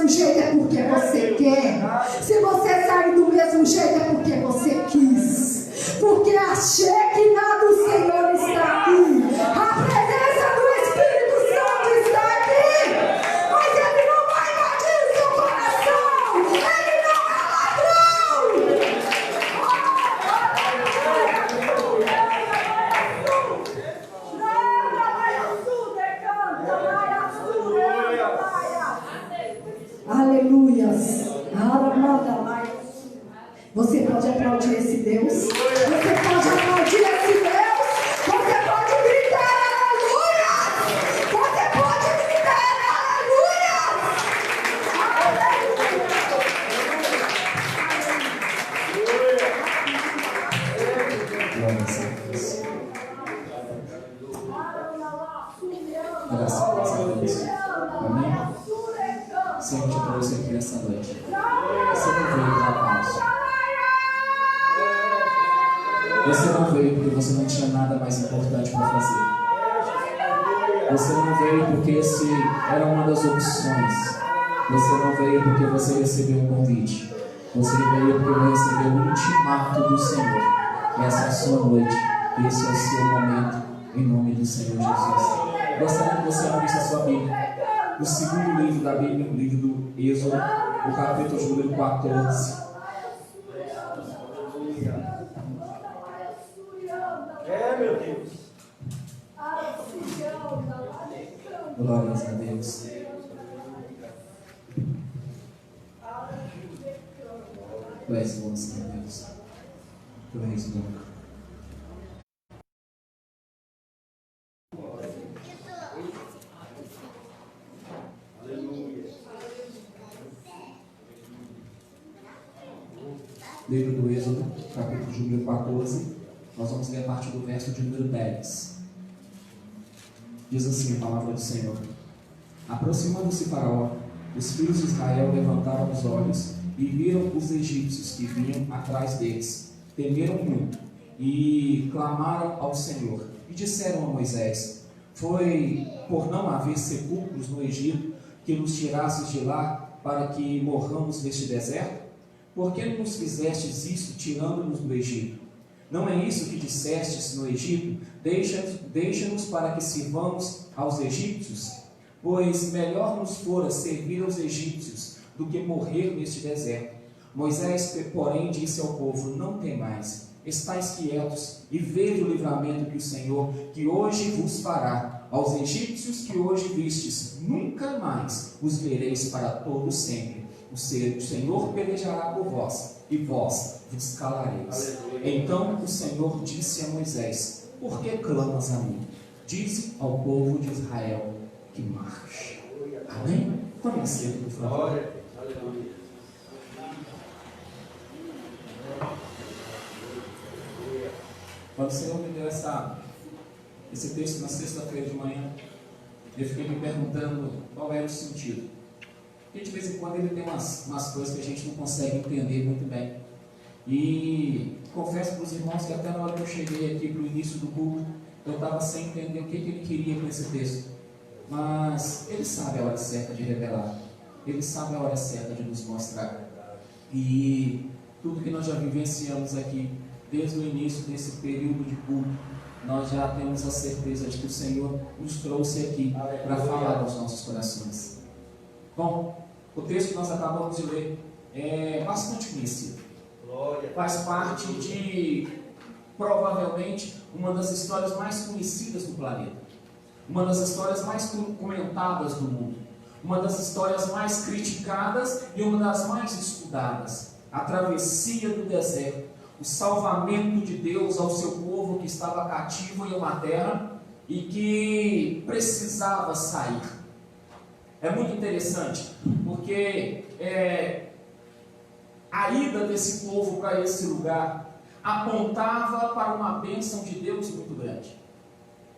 mesmo jeito é porque você quer. Se você sair do mesmo jeito é porque você quis. Porque a Shekinah do Senhor está aqui. A presença do Espírito Santo está aqui. Mas Ele não vai invadir o seu coração. Ele não é ladrão. Aleluias. Você pode aplaudir esse Deus. Você pode aplaudir esse Deus. Você pode gritar aleluia. Você pode gritar aleluia. Graças a Deus. Amém? O Senhor te trouxe aqui nessa noite. Você não veio para acaso. Você não veio porque você não tinha nada mais importante para fazer. Você não veio porque esse era uma das opções. Você não veio porque você recebeu um convite. Você veio porque recebeu um ultimato do Senhor. Essa é a sua noite. Esse é o seu momento. Em nome do Senhor Jesus. Gostaria que você abrisse a sua Bíblia. No segundo livro da Bíblia, o livro do Êxodo, o capítulo número 14. Meu Deus. Glórias a Deus. Tu és bom, Senhor Deus. Tu és bom. Livro do Êxodo, capítulo número 14. Nós vamos ler a partir do verso de número 10. Diz assim a palavra do Senhor: Aproximando-se Faraó, os filhos de Israel levantaram os olhos e viram os egípcios que vinham atrás deles. Temeram muito e clamaram ao Senhor. E disseram a Moisés: Foi por não haver sepulcros no Egito que nos tirasses de lá para que morramos neste deserto? Por que nos fizestes isso tirando-nos do Egito? Não é isso que dissestes no Egito? Deixa-nos para que sirvamos aos egípcios? Pois melhor nos fora servir aos egípcios do que morrer neste deserto. Moisés, porém, disse ao povo: Não temais, estais quietos e vede o livramento que o Senhor, que hoje vos fará. Aos egípcios que hoje vistes, nunca mais os vereis para todo sempre. O Senhor pelejará por vós, e vós vos calareis. Então o Senhor disse a Moisés: Por que clamas a mim? Dize ao povo de Israel que marche. Amém? Comece, por favor. Quando o Senhor me deu esse texto na sexta-feira de manhã, eu fiquei me perguntando qual era o sentido. Porque de vez em quando ele tem umas coisas que a gente não consegue entender muito bem. E confesso para os irmãos que até na hora que eu cheguei aqui para o início do culto, eu estava sem entender o que ele queria com esse texto. Mas ele sabe a hora certa de revelar. Ele sabe a hora certa de nos mostrar. E tudo que nós já vivenciamos aqui, desde o início desse período de culto, nós já temos a certeza de que o Senhor nos trouxe aqui para falar aos nossos corações. Bom, o texto que nós acabamos de ler é bastante conhecido. Faz parte de, provavelmente, uma das histórias mais conhecidas do planeta. Uma das histórias mais comentadas do mundo. Uma das histórias mais criticadas e uma das mais estudadas. A travessia do deserto. O salvamento de Deus ao seu povo que estava cativo em uma terra e que precisava sair. É muito interessante, porque a ida desse povo para esse lugar apontava para uma bênção de Deus muito grande.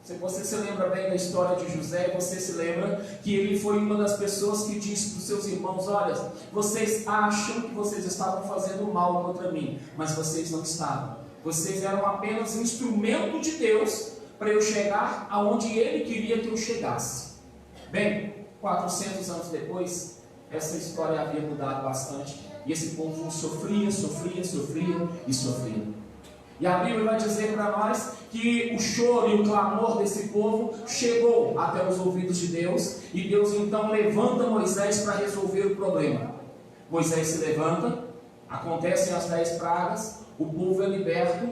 Se você se lembra bem da história de José, você se lembra que ele foi uma das pessoas que disse para os seus irmãos: olha, vocês acham que vocês estavam fazendo mal contra mim, mas vocês não estavam. Vocês eram apenas um instrumento de Deus para eu chegar aonde Ele queria que eu chegasse. Bem, 400 anos depois, essa história havia mudado bastante. E esse povo sofria. E a Bíblia vai dizer para nós que o choro e o clamor desse povo chegou até os ouvidos de Deus. E Deus então levanta Moisés para resolver o problema. Moisés se levanta, acontecem as 10 pragas, o povo é liberto.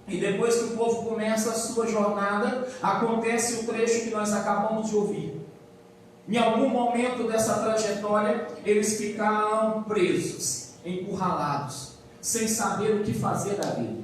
E depois que o povo começa a sua jornada, acontece o trecho que nós acabamos de ouvir. Em algum momento dessa trajetória, eles ficaram presos, encurralados, sem saber o que fazer da vida.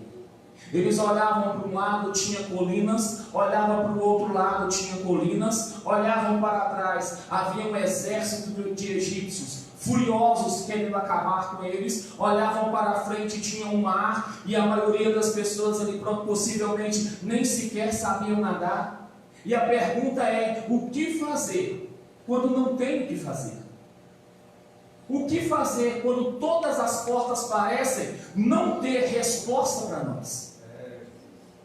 Eles olhavam para um lado, tinha colinas, olhavam para o outro lado, tinha colinas, olhavam para trás, havia um exército de egípcios, furiosos querendo acabar com eles, olhavam para frente, tinha um mar, e a maioria das pessoas ali possivelmente nem sequer sabiam nadar. E a pergunta é, o que fazer quando não tem o que fazer? O que fazer quando todas as portas parecem não ter resposta para nós?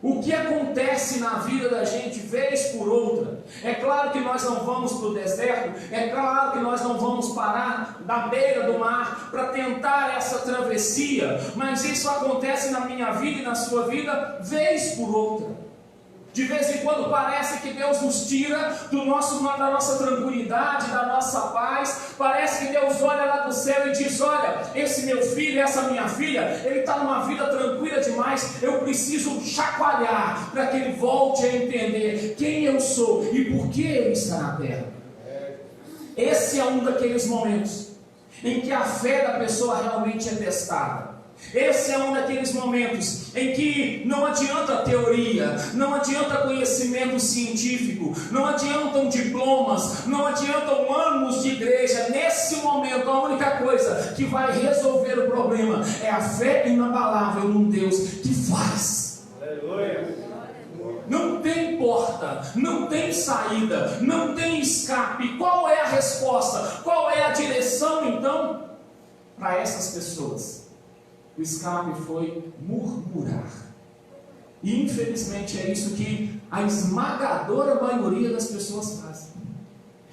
O que acontece na vida da gente vez por outra? É claro que nós não vamos para o deserto, é claro que nós não vamos parar na beira do mar para tentar essa travessia, mas isso acontece na minha vida e na sua vida vez por outra. De vez em quando parece que Deus nos tira da nossa tranquilidade, da nossa paz. Parece que Deus olha lá do céu e diz, olha, esse meu filho, essa minha filha, ele está numa vida tranquila demais, eu preciso chacoalhar para que ele volte a entender quem eu sou e por que ele está na terra. Esse é um daqueles momentos em que a fé da pessoa realmente é testada. Esse é um daqueles momentos em que não adianta teoria, não adianta conhecimento científico, não adiantam diplomas, não adiantam anos de igreja. Nesse momento, a única coisa que vai resolver o problema é a fé inabalável num Deus que faz. Aleluia. Não tem porta, não tem saída, não tem escape. Qual é a resposta? Qual é a direção então para essas pessoas? O escape foi murmurar. E infelizmente é isso que a esmagadora maioria das pessoas faz.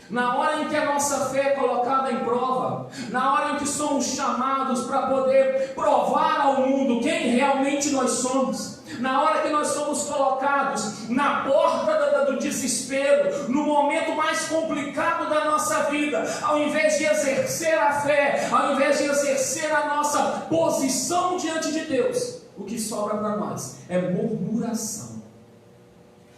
Na hora em que a nossa fé é colocada em prova, na hora em que somos chamados para poder provar ao mundo quem realmente nós somos, na hora que nós somos colocados na porta do desespero, no momento mais complicado da nossa vida, ao invés de exercer a fé, ao invés de exercer a nossa posição diante de Deus, o que sobra para nós é murmuração.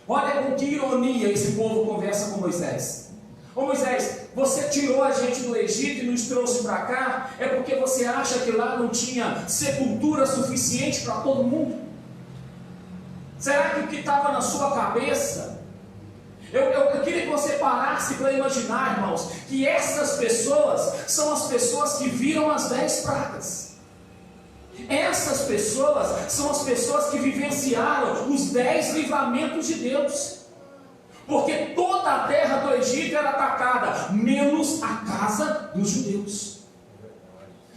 Olha com que ironia esse povo conversa com Moisés. Ô Moisés, você tirou a gente do Egito e nos trouxe para cá, é porque você acha que lá não tinha sepultura suficiente para todo mundo? Será que o que estava na sua cabeça? Eu queria que você parasse para imaginar, irmãos, que essas pessoas são as pessoas que viram as 10 pragas. Essas pessoas são as pessoas que vivenciaram os 10 livramentos de Deus. Porque toda a terra do Egito era atacada, menos a casa dos judeus.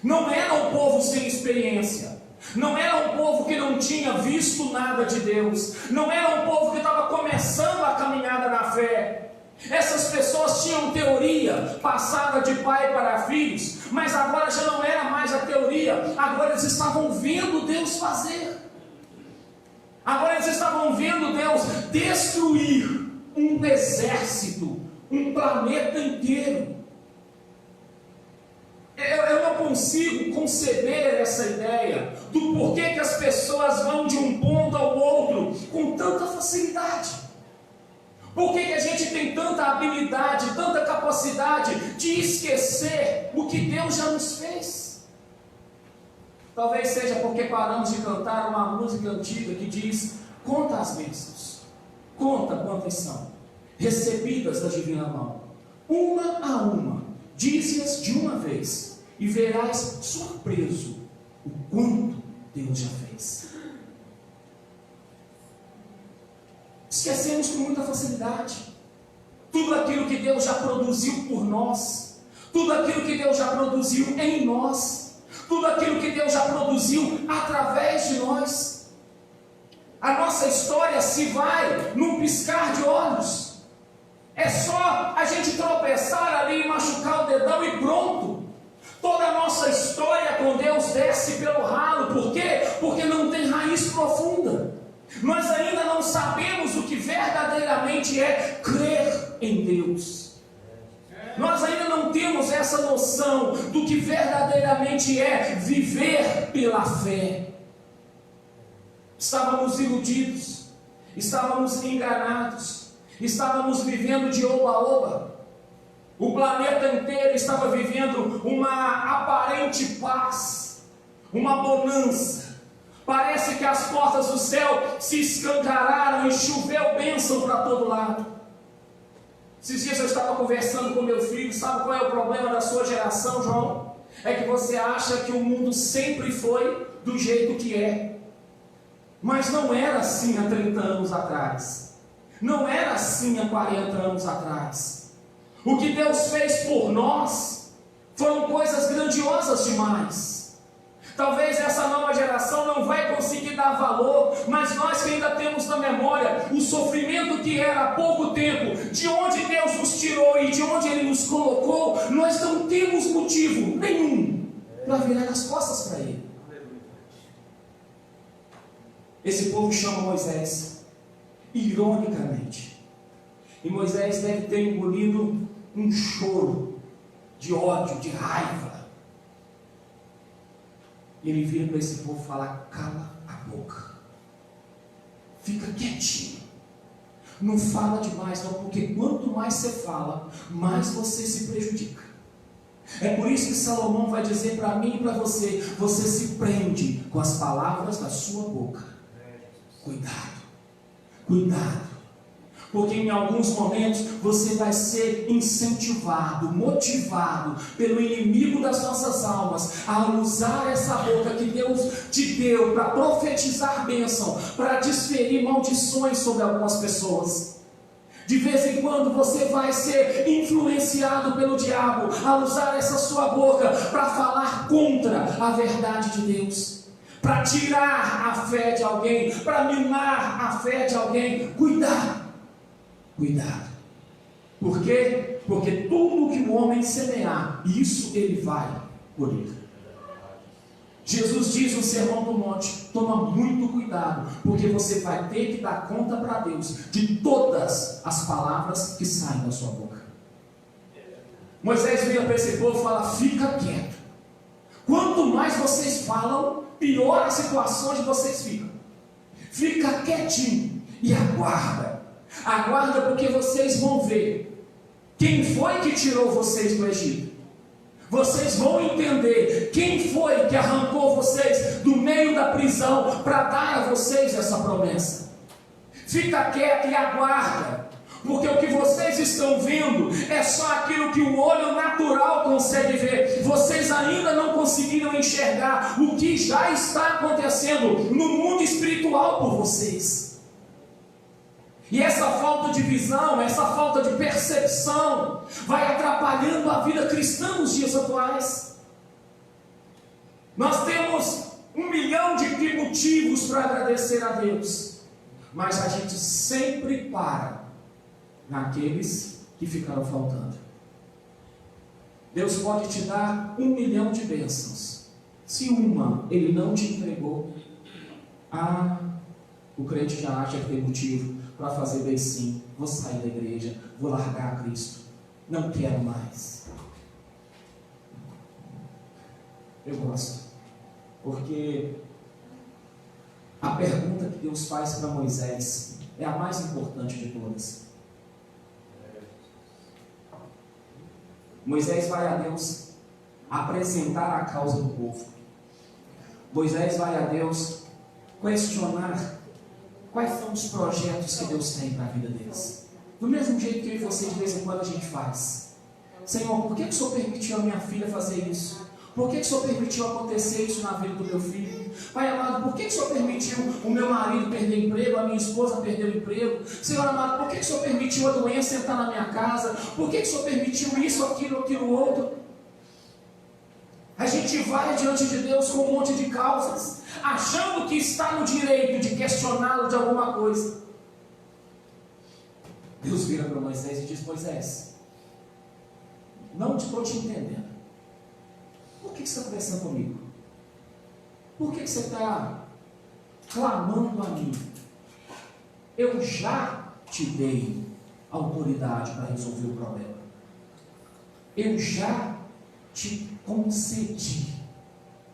Não era um povo sem experiência, não era um povo que não tinha visto nada de Deus, não era um povo que estava começando a caminhada na fé. Essas pessoas tinham teoria passada de pai para filhos, mas agora já não era mais a teoria, agora eles estavam vendo Deus fazer. Agora eles estavam vendo Deus destruir um exército, um planeta inteiro. Eu não consigo conceber essa ideia do porquê que as pessoas vão de um ponto ao outro com tanta facilidade. Por que a gente tem tanta habilidade, tanta capacidade de esquecer o que Deus já nos fez? Talvez seja porque paramos de cantar uma música antiga que diz: conta as bênçãos. Conta quantas são, recebidas da divina mão, uma a uma, dize-as de uma vez, e verás surpreso o quanto Deus já fez. Esquecemos com muita facilidade tudo aquilo que Deus já produziu por nós, tudo aquilo que Deus já produziu em nós, tudo aquilo que Deus já produziu através de nós. A nossa história se vai num piscar de olhos. É só a gente tropeçar ali e machucar o dedão e pronto. Toda a nossa história com Deus desce pelo ralo. Por quê? Porque não tem raiz profunda. Nós ainda não sabemos o que verdadeiramente é crer em Deus. Nós ainda não temos essa noção do que verdadeiramente é viver pela fé. Estávamos iludidos, estávamos enganados, estávamos vivendo de oba-oba. O planeta inteiro estava vivendo uma aparente paz, uma bonança. Parece que as portas do céu se escancararam e choveu bênção para todo lado. Esses dias eu estava conversando com meu filho. Sabe qual é o problema da sua geração, João? É que você acha que o mundo sempre foi do jeito que é. Mas não era assim há 30 anos atrás. Não era assim há 40 anos atrás. O que Deus fez por nós foram coisas grandiosas demais. Talvez essa nova geração não vai conseguir dar valor, mas nós que ainda temos na memória o sofrimento que era há pouco tempo, de onde Deus nos tirou e de onde Ele nos colocou, nós não temos motivo nenhum para virar as costas para Ele. Esse povo chama Moisés, ironicamente, e Moisés deve ter engolido um choro de ódio, de raiva. E ele vira para esse povo e fala: cala a boca, fica quietinho, não fala demais não, porque quanto mais você fala, mais você se prejudica. É por isso que Salomão vai dizer para mim e para você: você se prende com as palavras da sua boca. Cuidado, cuidado, porque em alguns momentos você vai ser incentivado, motivado pelo inimigo das nossas almas a usar essa boca que Deus te deu para profetizar bênção, para desferir maldições sobre algumas pessoas. De vez em quando você vai ser influenciado pelo diabo a usar essa sua boca para falar contra a verdade de Deus, para tirar a fé de alguém, para minar a fé de alguém. Cuidado. Cuidado. Por quê? Porque tudo que o homem semear, isso ele vai colher. Jesus diz no Sermão do Monte: toma muito cuidado, porque você vai ter que dar conta para Deus de todas as palavras que saem da sua boca. Moisés vira para esse povo e fala: fica quieto. Quanto mais vocês falam, pior a situação onde vocês ficam. Fica quietinho e aguarda. Aguarda, porque vocês vão ver quem foi que tirou vocês do Egito. Vocês vão entender quem foi que arrancou vocês do meio da prisão para dar a vocês essa promessa. Fica quieto e aguarda, porque o que vocês estão vendo é só aquilo que o olho natural consegue ver. Vocês ainda não conseguiram enxergar o que já está acontecendo no mundo espiritual por vocês. E essa falta de visão, essa falta de percepção vai atrapalhando a vida cristã nos dias atuais. Nós temos 1 milhão de motivos para agradecer a Deus, mas a gente sempre para naqueles que ficaram faltando. Deus pode te dar 1 milhão de bênçãos. Se uma Ele não te entregou, o crente já acha que tem motivo para fazer bem sim. Vou sair da igreja, vou largar a Cristo, não quero mais. Eu gosto, porque a pergunta que Deus faz para Moisés é a mais importante de todas. Moisés vai a Deus apresentar a causa do povo. Moisés vai a Deus questionar quais são os projetos que Deus tem para a vida deles. Do mesmo jeito que eu e você de vez em quando a gente faz. Senhor, por que o Senhor permitiu a minha filha fazer isso? Por que o Senhor permitiu acontecer isso na vida do meu filho? Pai amado, por que o Senhor permitiu o meu marido perder emprego, a minha esposa perder o emprego? Senhor amado, por que o Senhor permitiu a doença entrar na minha casa? Por que o Senhor permitiu isso, aquilo, outro? A gente vai diante de Deus com um monte de causas, achando que está no direito de questioná-lo de alguma coisa. Deus vira para Moisés e diz: Moisés, não estou te entendendo. Por que você está conversando comigo? Por que você está clamando a mim? Eu já te dei autoridade para resolver o problema. Eu já te concedi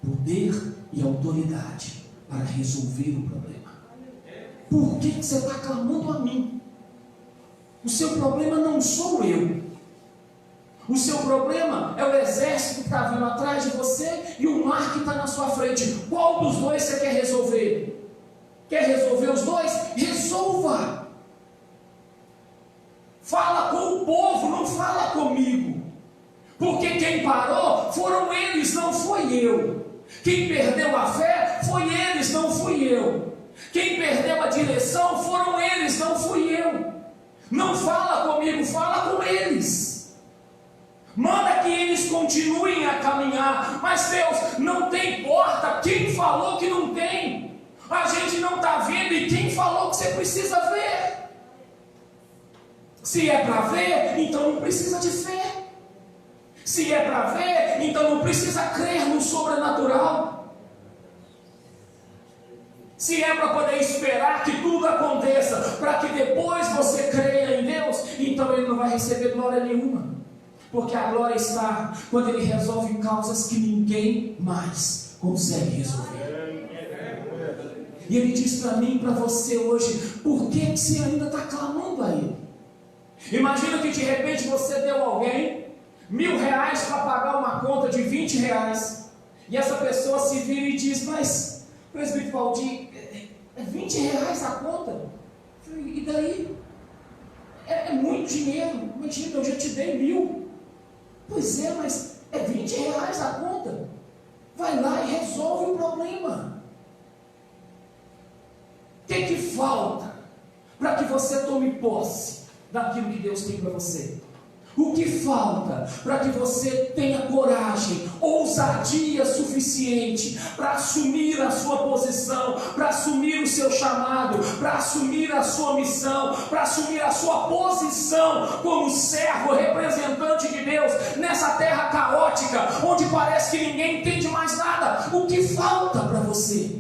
poder e autoridade para resolver o problema. Por que você está clamando a mim? O seu problema não sou eu. O seu problema é o exército que está vindo atrás de você e o mar que está na sua frente. Qual dos dois você quer resolver? Quer resolver os dois? Resolva! Fala com o povo, não fala comigo. Porque quem parou foram eles, não foi eu. Quem perdeu a fé foi eles, não fui eu. Quem perdeu a direção foram eles, não fui eu. Não fala comigo, fala com eles. Manda que eles continuem a caminhar. Mas Deus, não tem porta. Quem falou que não tem? A gente não está vendo. E quem falou que você precisa ver? Se é para ver, então não precisa de fé. Se é para ver, então não precisa crer no sobrenatural. Se é para poder esperar que tudo aconteça, para que depois você creia em Deus, então ele não vai receber glória nenhuma. Porque a glória está quando ele resolve causas que ninguém mais consegue resolver. E ele diz para mim e para você hoje: por que você ainda está clamando a ele? Imagina que de repente você deu a alguém R$1.000 para pagar uma conta de R$20, e essa pessoa se vira e diz: mas, presbítero Valdir, é R$20 a conta? E daí? É muito dinheiro. Imagina, eu já te dei 1.000. Pois é, mas é R$20 a conta. Vai lá e resolve o problema. O que falta para que você tome posse daquilo que Deus tem para você? O que falta para que você tenha coragem, ousadia suficiente para assumir a sua posição, para assumir o seu chamado, para assumir a sua missão, para assumir a sua posição como servo, representante de Deus nessa terra caótica, onde parece que ninguém entende mais nada? O que falta para você?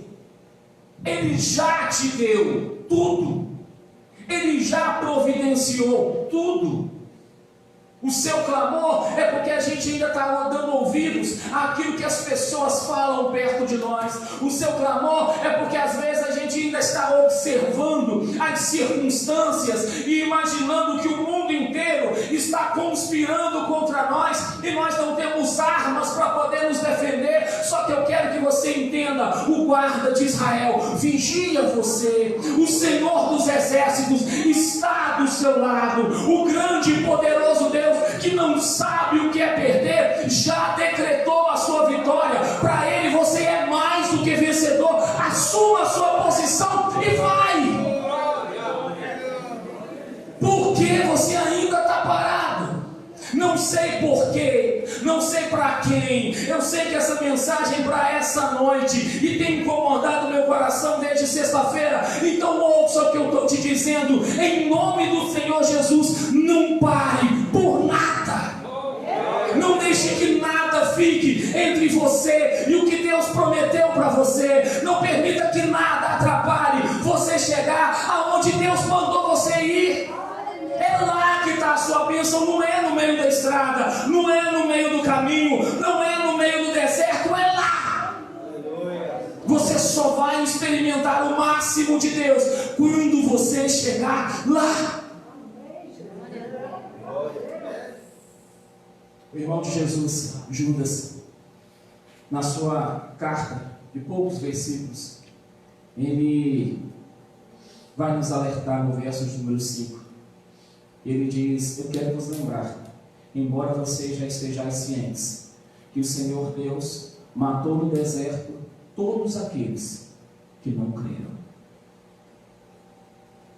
Ele já te deu tudo. Ele já providenciou tudo. O seu clamor é porque a gente ainda está dando ouvidos àquilo que as pessoas falam perto de nós. O seu clamor é porque às vezes a gente ainda está observando as circunstâncias e imaginando que o mundo inteiro está conspirando contra nós e nós não temos armas para poder nos defender. Só que eu quero que você entenda: o guarda de Israel vigia você. O Senhor dos exércitos está do seu lado. O grande e poderoso Deus, que não sabe o que é perder, já decretou a sua vitória. Para Ele você é mais do que vencedor. Assuma a sua posição e vai. Por que você ainda está parado? Não sei porquê, não sei para quem. Eu sei que essa mensagem para essa noite e tem incomodado meu coração desde sexta-feira. Então ouça o que eu estou te dizendo. Em nome do Senhor Jesus, não pare por nada. Não deixe que nada fique entre você e o que Deus prometeu para você. Não permita que nada atrapalhe você chegar aonde Deus mandou você ir. É lá que está a sua bênção. Não é no meio da estrada, não é no meio do caminho, não é no meio do deserto, é lá. Você só vai experimentar o máximo de Deus quando você chegar lá. O irmão de Jesus, Judas, na sua carta de poucos versículos, ele vai nos alertar no verso de número 5. Ele diz: eu quero vos lembrar, embora vocês já estejam cientes, que o Senhor Deus matou no deserto todos aqueles que não creram.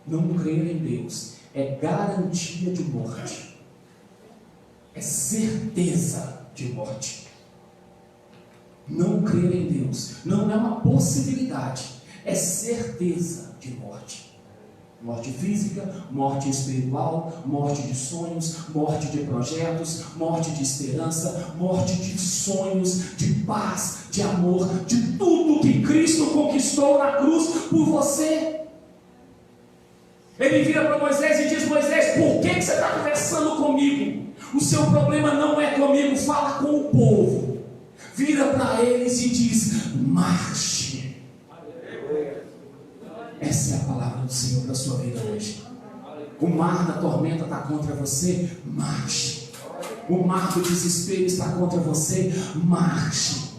Não crer em Deus é garantia de morte. É certeza de morte. Não crer em Deus não é uma possibilidade, é certeza de morte. Morte física, morte espiritual, morte de sonhos, morte de projetos, morte de esperança, morte de sonhos, de paz, de amor, de tudo que Cristo conquistou na cruz por você. Ele vira para Moisés e diz: Moisés, por que você está conversando comigo? O seu problema não é comigo, fala com o povo. Vira para eles e diz: marche. Essa é a palavra do Senhor para a sua vida hoje. O mar da tormenta está contra você, marche. O mar do desespero está contra você, marche.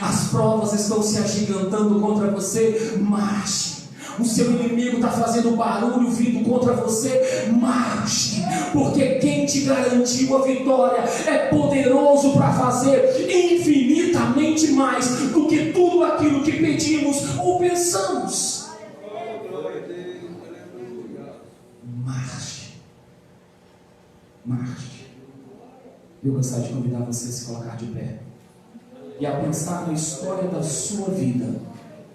As provas estão se agigantando contra você, marche. O seu inimigo está fazendo barulho vindo contra você, marche. Porque quem te garantiu a vitória é poderoso para fazer infinitamente mais do que tudo aquilo que pedimos ou pensamos. Marche. Marche. Eu gostaria de convidar você a se colocar de pé e a pensar na história da sua vida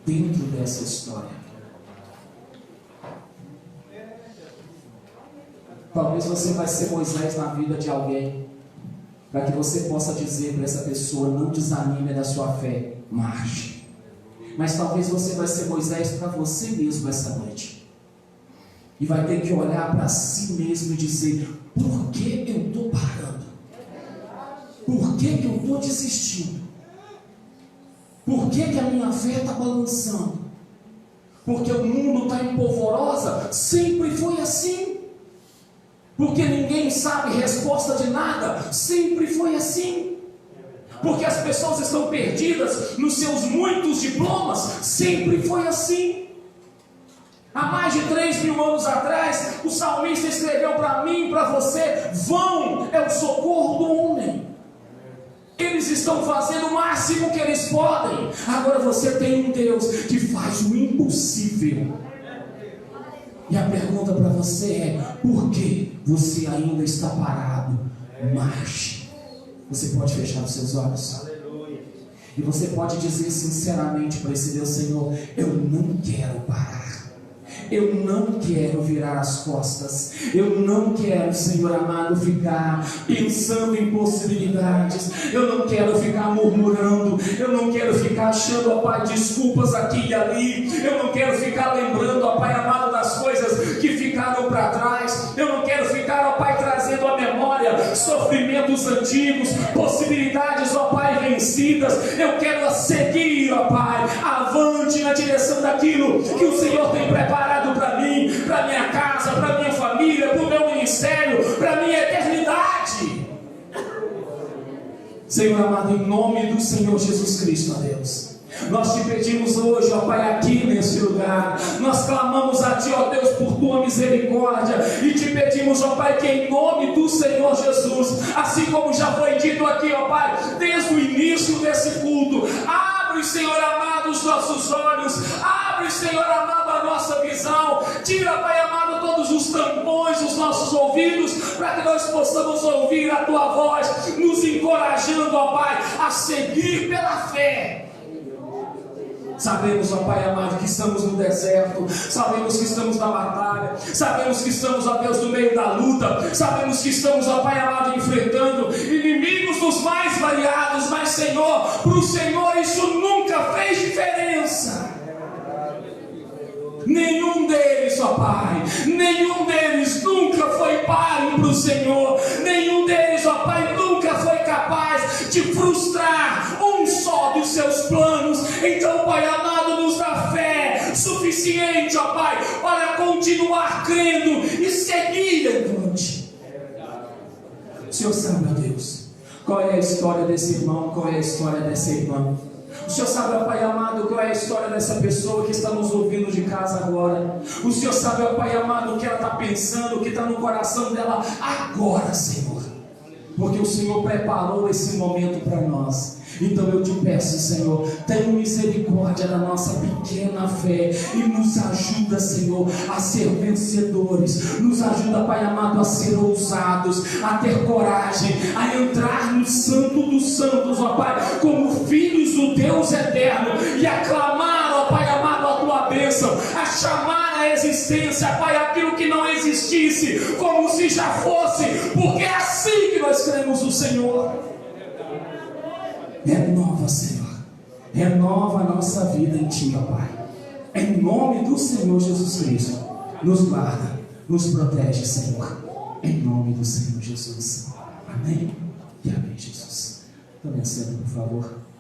dentro dessa história. Talvez você vai ser Moisés na vida de alguém, para que você possa dizer para essa pessoa: não desanime da sua fé, marche. Mas talvez você vai ser Moisés para você mesmo essa noite, e vai ter que olhar para si mesmo e dizer: por que eu estou parando? Por que eu estou desistindo? Por que a minha fé está balançando? Porque o mundo está em polvorosa? Sempre foi assim. Porque ninguém sabe resposta de nada? Sempre foi assim. Porque as pessoas estão perdidas nos seus muitos diplomas? Sempre foi assim. Há mais de 3.000 anos atrás, o salmista escreveu para mim e para você: vão é o socorro do homem. Eles estão fazendo o máximo que eles podem. Agora você tem um Deus que faz o impossível. E a pergunta para você é: por que você ainda está parado? Marche. Você pode fechar os seus olhos. E você pode dizer sinceramente para esse Deus: Senhor, eu não quero parar. Eu não quero virar as costas. Eu não quero, Senhor amado, ficar pensando em possibilidades. Eu não quero ficar murmurando. Eu não quero ficar achando, ó Pai, desculpas aqui e ali. Eu não quero ficar lembrando, ó Pai amado, das coisas que ficaram para trás. Eu não quero ficar, ó Pai, trazendo à memória sofrimentos antigos, possibilidades, ó Pai, vencidas. Eu quero seguir, ó Pai, avante na direção daquilo que o Senhor tem preparado para mim, para minha casa, para minha família, para o meu ministério, para minha eternidade. Senhor amado, em nome do Senhor Jesus Cristo, ó Deus, nós te pedimos hoje, ó Pai, aqui nesse lugar, nós clamamos a Ti, ó Deus, por Tua misericórdia, e te pedimos, ó Pai, que em nome do Senhor Jesus, assim como já foi dito aqui, ó Pai, desde o início desse culto, abre, Senhor amado, os nossos olhos, abre, Senhor amado, a nossa visão, tira, Pai amado, todos os tampões dos nossos ouvidos, para que nós possamos ouvir a Tua voz, nos encorajando, ó Pai, a seguir pela fé. Sabemos, ó Pai amado, que estamos no deserto, sabemos que estamos na batalha, sabemos que estamos, ó Deus, no meio da luta, sabemos que estamos, ó Pai amado, enfrentando inimigos dos mais variados, mas Senhor, para o Senhor isso nunca fez diferença. Nenhum deles, ó Pai, nenhum deles nunca foi páreo para o Senhor, nenhum deles, ó Pai, nunca foi capaz de frustrar um só dos seus planos. Então, Pai amado, nos dá fé suficiente, ó Pai, para continuar crendo e seguir adiante. O Senhor sabe, ó Deus, qual é a história desse irmão, qual é a história dessa irmã. O Senhor sabe, ó Pai amado, qual é a história dessa pessoa que está nos ouvindo de casa agora. O Senhor sabe, ó Pai amado, o que ela está pensando, o que está no coração dela agora, Senhor. Porque o Senhor preparou esse momento para nós. Então eu te peço, Senhor, tenha misericórdia da nossa pequena fé e nos ajuda, Senhor, a ser vencedores. Nos ajuda, Pai amado, a ser ousados, a ter coragem, a entrar no Santo dos Santos, ó Pai, como filhos do Deus eterno, e a clamar, ó Pai amado, a Tua bênção, a chamar à existência, Pai, aquilo que não existisse, como se já fosse, porque é assim que nós cremos no Senhor. Renova, Senhor, renova a nossa vida em Ti, ó Pai, em nome do Senhor Jesus Cristo. Nos guarda, nos protege, Senhor, em nome do Senhor Jesus. Amém e amém, Jesus. Tome assento, por favor.